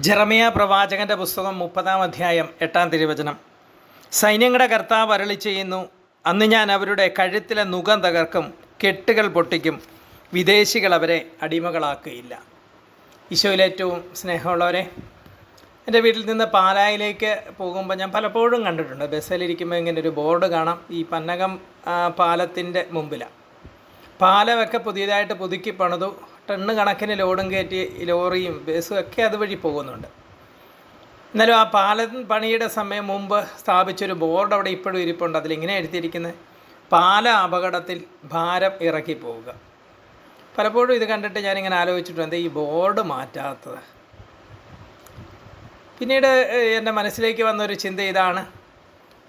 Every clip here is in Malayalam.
ജെറമിയ പ്രവാചകൻ്റെ പുസ്തകം 30-ാം അധ്യായം 8-ാം തിരുവചനം. സൈന്യങ്ങളുടെ കർത്താവ് അരുളി ചെയ്യുന്നു, അന്ന് ഞാൻ അവരുടെ കഴുത്തിലെ നുകം തകർക്കും, കെട്ടുകൾ പൊട്ടിക്കും, വിദേശികൾ അവരെ അടിമകളാക്കുകയില്ല. ഈശോയിലേറ്റവും സ്നേഹമുള്ളവരെ, എൻ്റെ വീട്ടിൽ നിന്ന് പാലായിലേക്ക് പോകുമ്പോൾ ഞാൻ പലപ്പോഴും കണ്ടിട്ടുണ്ട്. ബസ്സിലിരിക്കുമ്പോൾ ഇങ്ങനെ ഒരു ബോർഡ് കാണാം, ഈ പന്നകം പാലത്തിൻ്റെ മുമ്പിലാണ്. പാലമൊക്കെ പുതിയതായിട്ട് പുതുക്കി പണിതു, ടണ്ണ് കണക്കിന് ലോഡും കയറ്റി ലോറിയും ബസ്സും ഒക്കെ അതുവഴി പോകുന്നുണ്ട്. എന്നാലും ആ പാലം പണിയുടെ സമയം മുമ്പ് സ്ഥാപിച്ചൊരു ബോർഡ് അവിടെ ഇപ്പോഴും ഇരിപ്പുണ്ട്. അതിലിങ്ങനെ എഴുതിയിരിക്കുന്നത്, പാല അപകടത്തിൽ ഭാരം ഇറക്കി പോവുക. പലപ്പോഴും ഇത് കണ്ടിട്ട് ഞാനിങ്ങനെ ആലോചിച്ചിട്ടുണ്ട്, ഈ ബോർഡ് മാറ്റാത്തത്. പിന്നീട് എൻ്റെ മനസ്സിലേക്ക് വന്നൊരു ചിന്ത ഇതാണ്,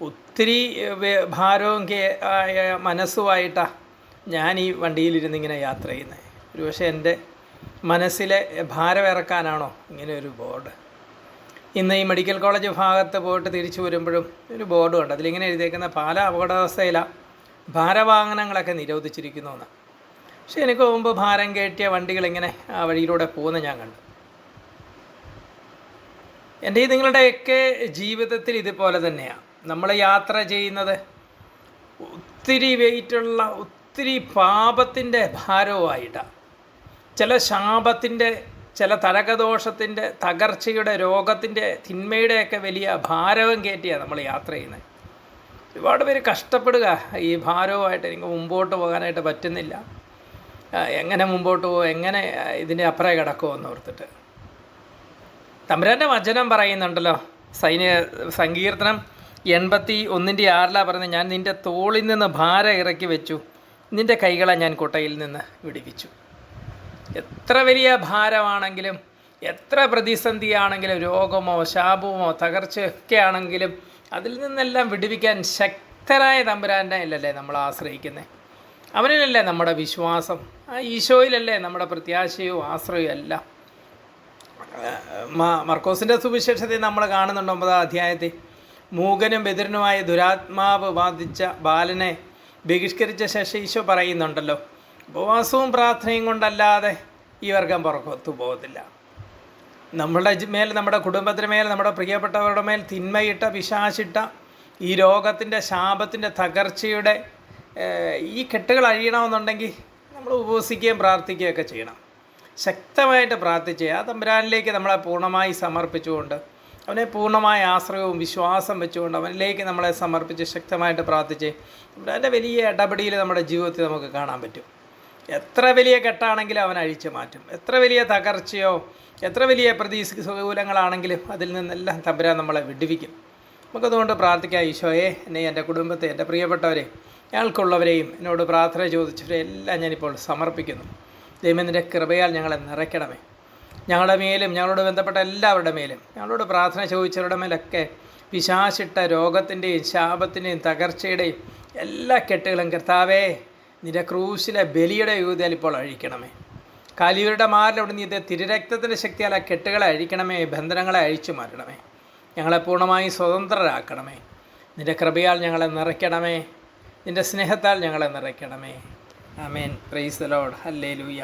ഒത്തിരി ഭാരവും മനസ്സുമായിട്ടാണ് ഞാൻ ഈ വണ്ടിയിലിരുന്നിങ്ങനെ യാത്ര ചെയ്യുന്നത്. ഒരുപക്ഷെ എൻ്റെ മനസ്സിലെ ഭാരം ഇറക്കാനാണോ ഇങ്ങനെ ഒരു ബോർഡ്. ഇന്ന് ഈ മെഡിക്കൽ കോളേജ് ഭാഗത്ത് പോയിട്ട് തിരിച്ചു വരുമ്പോഴും ഒരു ബോർഡ് ഉണ്ട്, അതിലിങ്ങനെ എഴുതിയേക്കുന്ന പാല അപകടാവസ്ഥയിലാണ്, ഭാരവാഹനങ്ങളൊക്കെ നിരോധിച്ചിരിക്കുന്നു എന്ന്. പക്ഷേ എനിക്ക് മുമ്പ് ഭാരം കയറ്റിയ വണ്ടികളിങ്ങനെ ആ വഴിയിലൂടെ പോകുന്ന ഞാൻ കണ്ടു. എൻ്റെ നിങ്ങളുടെയൊക്കെ ജീവിതത്തിൽ ഇതുപോലെ തന്നെയാണ്. നമ്മൾ യാത്ര ചെയ്യുന്നത് ഒത്തിരി വെയിറ്റുള്ള, ഒത്തിരി പാപത്തിൻ്റെ ഭാരവുമായിട്ടാണ്. ചില ശാപത്തിൻ്റെ, ചില തരകദോഷത്തിൻ്റെ, തകർച്ചയുടെ, രോഗത്തിൻ്റെ, തിന്മയുടെയൊക്കെ വലിയ ഭാരവും കയറ്റിയാണ് നമ്മൾ യാത്ര ചെയ്യുന്നത്. ഒരുപാട് പേര് കഷ്ടപ്പെടുക ഈ ഭാരവുമായിട്ട്. എനിക്ക് മുമ്പോട്ട് പോകാനായിട്ട് പറ്റുന്നില്ല, എങ്ങനെ മുമ്പോട്ട് പോകും, എങ്ങനെ ഇതിൻ്റെ അപ്പുറം കിടക്കുമെന്ന് ഓർത്തിട്ട്. തമ്പുരാൻ്റെ വചനം പറയുന്നുണ്ടല്ലോ, സങ്കീർത്തനം 81:6 പറയുന്നത്, ഞാൻ നിൻ്റെ തോളിൽ നിന്ന് ഭാരം ഇറക്കി വെച്ചു, നിൻ്റെ കൈകളെ ഞാൻ കൊട്ടയിൽ നിന്ന് വിടുവിച്ചു. എത്ര വലിയ ഭാരമാണെങ്കിലും, എത്ര പ്രതിസന്ധിയാണെങ്കിലും, രോഗമോ ശാപമോ തകർച്ചയൊക്കെ ആണെങ്കിലും അതിൽ നിന്നെല്ലാം വിടുവിക്കാൻ ശക്തനായ തമ്പുരാൻ്റെ അല്ലല്ലേ നമ്മൾ ആശ്രയിക്കുന്നത്. അവനിലല്ലേ നമ്മുടെ വിശ്വാസം, ആ ഈശോയിലല്ലേ നമ്മുടെ പ്രത്യാശയോ ആശ്രയവും എല്ലാം. മർക്കോസിൻ്റെ സുവിശേഷത്തിൽ നമ്മൾ കാണുന്നുണ്ട് 9-ാം അധ്യായത്തിൽ, മൂകനും ബധിരനുമായ ദുരാത്മാവ് ബാധിച്ച ബാലനെ ബഹിഷ്കരിച്ച ശേഷം ഈശോ പറയുന്നുണ്ടല്ലോ, ഉപവാസവും പ്രാർത്ഥനയും കൊണ്ടല്ലാതെ ഈ വർഗം പുറത്തു പോകത്തില്ല. നമ്മളുടെ മേൽ, നമ്മുടെ കുടുംബത്തിന് മേൽ, നമ്മുടെ പ്രിയപ്പെട്ടവരുടെ മേൽ തിന്മയിട്ട, പിശാചിട്ട ഈ രോഗത്തിൻ്റെ, ശാപത്തിൻ്റെ, തകർച്ചയുടെ ഈ കെട്ടുകൾ അഴിയണമെന്നുണ്ടെങ്കിൽ നമ്മൾ ഉപവസിക്കുകയും പ്രാർത്ഥിക്കുകയൊക്കെ ചെയ്യണം. ശക്തമായിട്ട് പ്രാർത്ഥിച്ച് ആ തമ്പുരാനിലേക്ക് നമ്മളെ പൂർണ്ണമായി സമർപ്പിച്ചുകൊണ്ട്, അവനെ പൂർണ്ണമായ ആശ്രയവും വിശ്വാസം വെച്ചുകൊണ്ട് അവനിലേക്ക് നമ്മളെ സമർപ്പിച്ച് ശക്തമായിട്ട് പ്രാർത്ഥിച്ച് അവൻ്റെ വലിയ ഇടപെടൽ നമ്മുടെ ജീവിതത്തിൽ നമുക്ക് കാണാൻ പറ്റും. എത്ര വലിയ കെട്ടാണെങ്കിലും അവൻ അഴിച്ചു മാറ്റും. എത്ര വലിയ തകർച്ചയോ, എത്ര വലിയ പ്രതികൂലങ്ങളാണെങ്കിലും അതിൽ നിന്നെല്ലാം തമ്പുരാൻ നമ്മളെ വിടുവിക്കും. നമുക്കതുകൊണ്ട് പ്രാർത്ഥിക്കാം, ഈശോയെ, എന്നെ, എൻ്റെ കുടുംബത്തെ, എൻ്റെ പ്രിയപ്പെട്ടവരെ, ഞങ്ങൾക്കുള്ളവരെയും എന്നോട് പ്രാർത്ഥന ചോദിച്ചവരെ എല്ലാം ഞാനിപ്പോൾ സമർപ്പിക്കുന്നു. ദൈവത്തിൻ്റെ കൃപയാൽ ഞങ്ങളെ നിറയ്ക്കണമേ. ഞങ്ങളുടെ മേലും ഞങ്ങളോട് ബന്ധപ്പെട്ട എല്ലാവരുടെ മേലും, ഞങ്ങളോട് പ്രാർത്ഥന ചോദിച്ചവരുടെ മേലൊക്കെ പിശാചിട്ട രോഗത്തിൻ്റെയും ശാപത്തിൻ്റെയും തകർച്ചയുടെയും എല്ലാ കെട്ടുകളും കർത്താവേ നിൻ്റെ ക്രൂശിലെ ബലിയുടെ യൂതയാൽ ഇപ്പോൾ അഴിക്കണമേ. കാലിയരുടെ മാറിലവിടെ നീ തിരുരക്തത്തിൻ്റെ ശക്തിയാൽ ആ കെട്ടുകളെ അഴിക്കണമേ, ബന്ധനങ്ങളെ അഴിച്ചു മാറ്റണമേ. ഞങ്ങളെ പൂർണ്ണമായി സ്വതന്ത്രരാക്കണമേ. നിൻ്റെ കൃപയാൽ ഞങ്ങളെ നിറയ്ക്കണമേ, നിൻ്റെ സ്നേഹത്താൽ ഞങ്ങളെ നിറയ്ക്കണമേ. ആമേൻ. Praise the Lord. ഹല്ലേലൂയ.